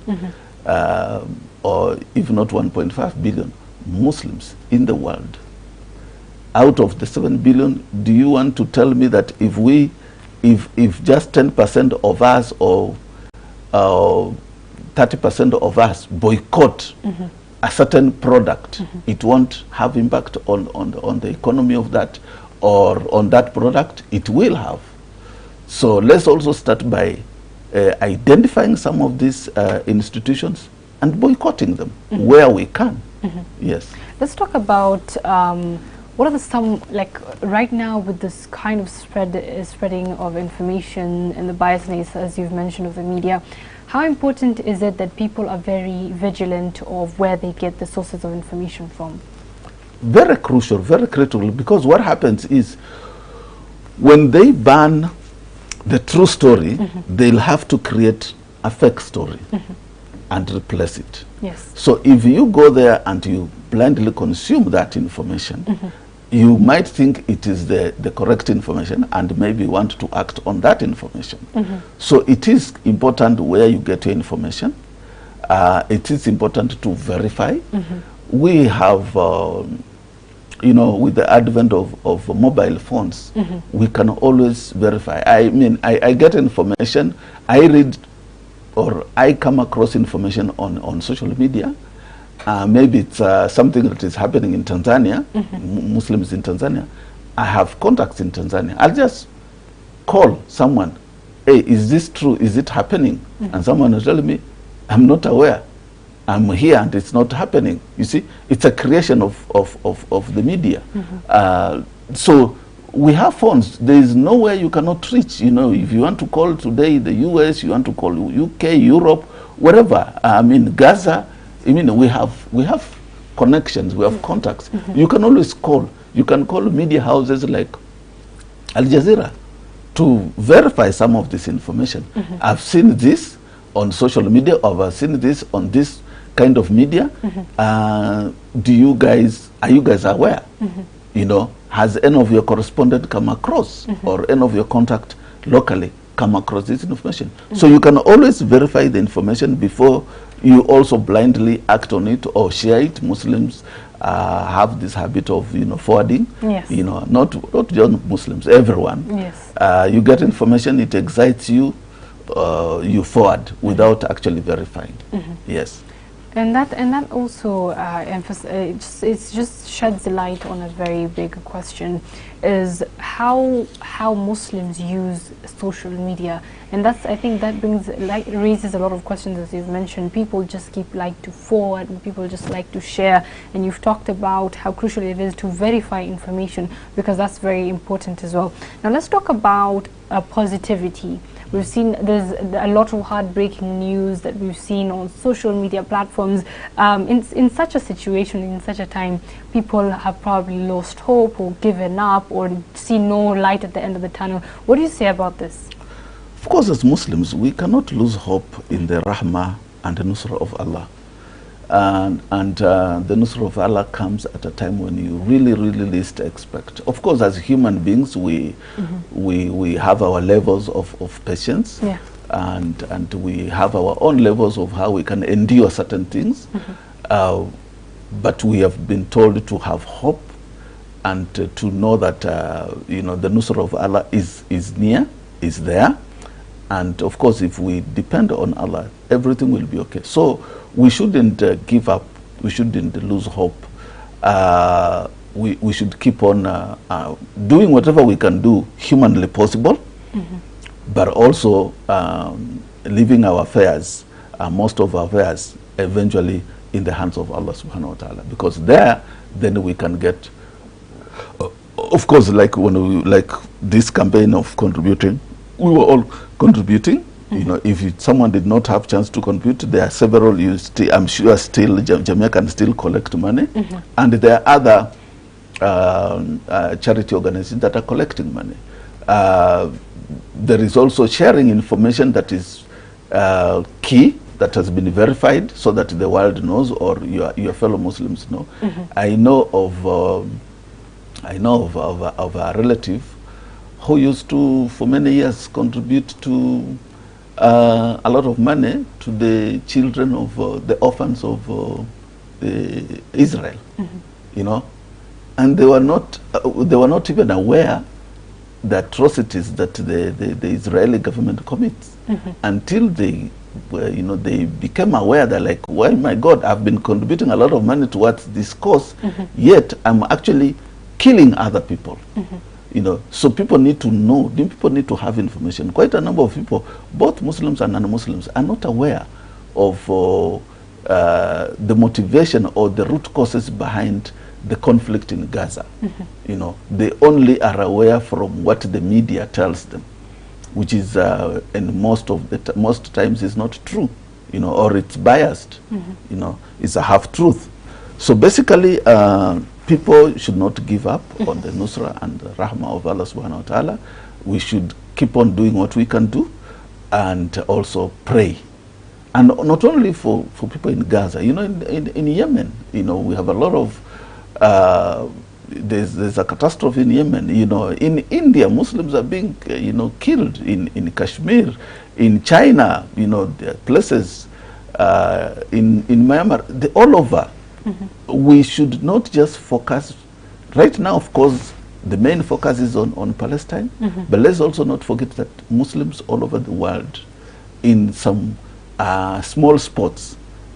or if not 1.5 billion Muslims in the world. Out of the 7 billion, do you want to tell me that if just 10% of us or 30% of us boycott a certain product, it won't have impact on the economy of that or on that product? It will have. So let's also start by identifying some of these institutions and boycotting them where we can. Yes. Let's talk about what are like right now with this kind of spreading of information and the biasness, as you've mentioned, of the media. How important is it that people are very vigilant of where they get the sources of information from? Very crucial, very critical, because what happens is when they ban the true story, they'll have to create a fake story and replace it. Yes. So if you go there and you blindly consume that information, you might think it is the correct information and maybe want to act on that information. So it is important where you get your information. It is important to verify. We have, you know, with the advent of mobile phones, we can always verify. I mean, I get information, I read or I come across information on social media. Maybe it's something that is happening in Tanzania, Muslims in Tanzania. I have contacts in Tanzania. I'll just call someone, hey, is this true? Is it happening? And someone will tell me, I'm not aware. I'm here and it's not happening. You see, it's a creation of the media. So we have phones. There is nowhere you cannot reach. You know, if you want to call today the US, you want to call UK, Europe, wherever. I mean, Gaza. I mean, we have connections, we have contacts. You can always call. You can call media houses like Al Jazeera to verify some of this information. I've seen this on social media, or I've seen this on this kind of media. Are you guys aware? You know, has any of your correspondent come across, or any of your contact locally come across this information? So you can always verify the information before you also blindly act on it or share it. Muslims have this habit of, you know, forwarding. Yes. You know, not just Muslims, everyone. Yes. You get information, it excites you, you forward without actually verifying. Yes. And that also it just sheds light on a very big question, is how Muslims use social media. And that's, I think that raises a lot of questions, as you've mentioned. People just like to forward, and people just like to share, and you've talked about how crucial it is to verify information, because that's very important as well. Now let's talk about positivity. We've seen there's a lot of heartbreaking news that we've seen on social media platforms. In such a situation, in such a time, people have probably lost hope or given up or see no light at the end of the tunnel. What do you say about this? Of course, as Muslims, we cannot lose hope in the rahmah and the nusra of Allah. And the nusra of Allah comes at a time when you really least expect. Of course, as human beings, we have our levels of patience, and we have our own levels of how we can endure certain things. But we have been told to have hope and to know that you know, the nusra of Allah is near, is there. And of course, if we depend on Allah, everything will be okay. So we shouldn't give up. We shouldn't lose hope. We should keep on doing whatever we can do humanly possible, but also leaving our affairs, most of our affairs, eventually in the hands of Allah subhanahu wa ta'ala. Because there, then we can get, of course, like like this campaign of contributing, we were all contributing. You know, if someone did not have chance to contribute, there are several, I'm sure still Jamia can still collect money, and there are other charity organizations that are collecting money. There is also sharing information that is key, that has been verified, so that the world knows, or your fellow Muslims know. I know of a relative who used to, for many years, contribute to a lot of money to the children of the orphans of Israel, you know, and they were not even aware the atrocities that the Israeli government commits until they, you know, they became aware. They're like, well, my God, I've been contributing a lot of money towards this cause, yet I'm actually killing other people. You know, so people need to know, people need to have information. Quite a number of people, both Muslims and non-Muslims, are not aware of the motivation or the root causes behind the conflict in Gaza. You know, they only are aware from what the media tells them, which is, in most times is not true, you know, or it's biased. You know, it's a half-truth. So basically, people should not give up on the nusra and the rahmah of Allah subhanahu wa ta'ala. We should keep on doing what we can do, and also pray. And not only for people in Gaza, you know, in Yemen, you know, we have a lot of, there's a catastrophe in Yemen. You know, in India, Muslims are being, you know, killed. In Kashmir, in China, you know, there are places, in Myanmar, all over. We should not just focus. Right now, of course, the main focus is on Palestine, but let's also not forget that Muslims all over the world, in some small spots,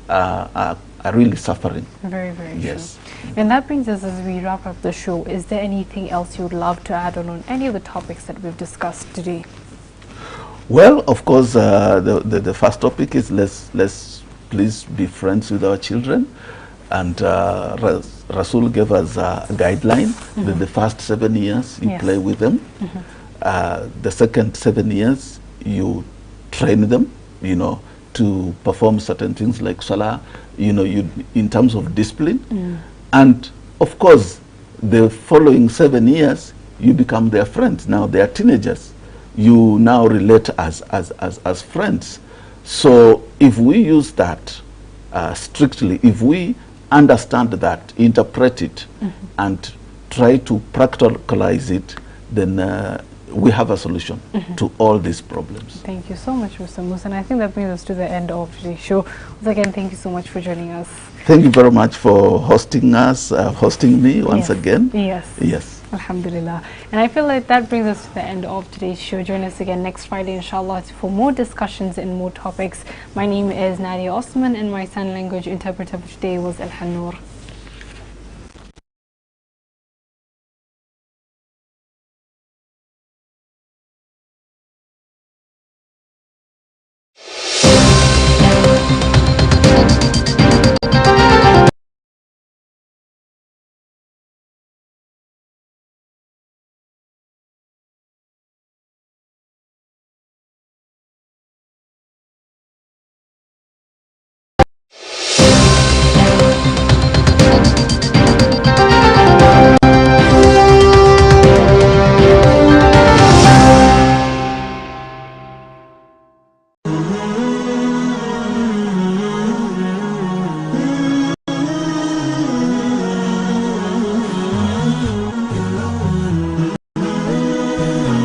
are really suffering. Very, very yes. true. And that brings us, as we wrap up the show, is there anything else you would love to add on any of the topics that we've discussed today? Well, of course, the first topic is let's please be friends with our children. And Rasul gave us a guideline that the first 7 years you play with them. The second 7 years you train them, you know, to perform certain things like salah, you know, in terms of discipline. And of course, the following 7 years, you become their friends. Now they are teenagers. you now relate as friends. So if we use that strictly, if we understand that, interpret it, and try to practicalize it, then we have a solution to all these problems. Thank you so much, Mr. Musa. And I think that brings us to the end of today's show. Once again, thank you so much for joining us. Thank you very much for hosting us, hosting me once again. Yes. Yes. Alhamdulillah. And I feel like that brings us to the end of today's show. Join us again next Friday, inshallah, for more discussions and more topics. My name is Nadia Osman, and my sign language interpreter for today was Al-Hannur.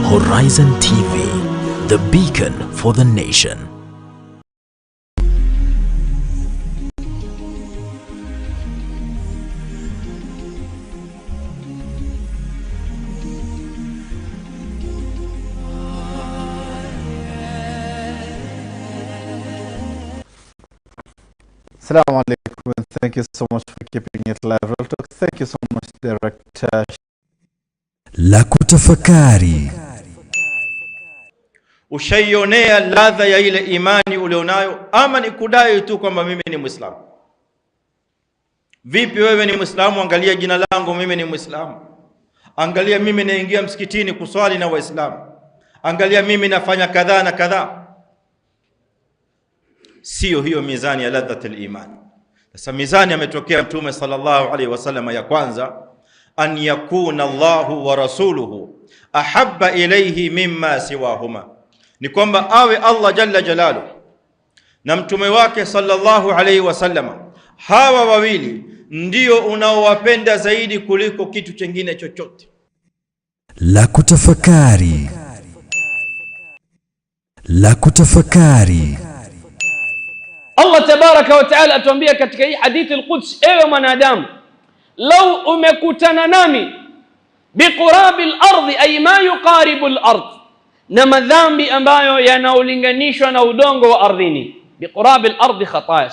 Horizon TV, the beacon for the nation. Assalamu alaikum, and thank you so much for keeping it live. Thank you so much, Director. La kutafakari. Ushaionea ladha ya ile imani ulionayo, ama ni kudai tu kwamba mimi ni Muislamu? Vipi wewe ni Muislamu? Angalia jina langu, mimi ni Muislamu. Angalia mimi naingia msikitini kuswali na Waislamu. Angalia mimi nafanya kadhaa na kadhaa. Sio hiyo mizani ya ladhatul iman. Sasa mizani ametokea Mtume sallallahu alaihi wasallam ya kwanza, an yakuna Allahu wa rasuluhu ahabba ilayhi mimma siwahuma, ni kwamba awe Allah jalla jalalu na mtume wake sallallahu alaihi wasallam, hawa wawili ndio unaowapenda zaidi kuliko kitu kingine chochote. La kutafakari. La kutafakari. Allah tabaraka wa taala atuambia katika hii hadithi al-Quds, ewe mwanadamu, lau umekutana nami biqurabi al-ardi, ay ma yuqaribu al-ard, na madhambi ambayo yanaolinganishwa na udongo wa ardhini. Biqurabi al-ardi khataya,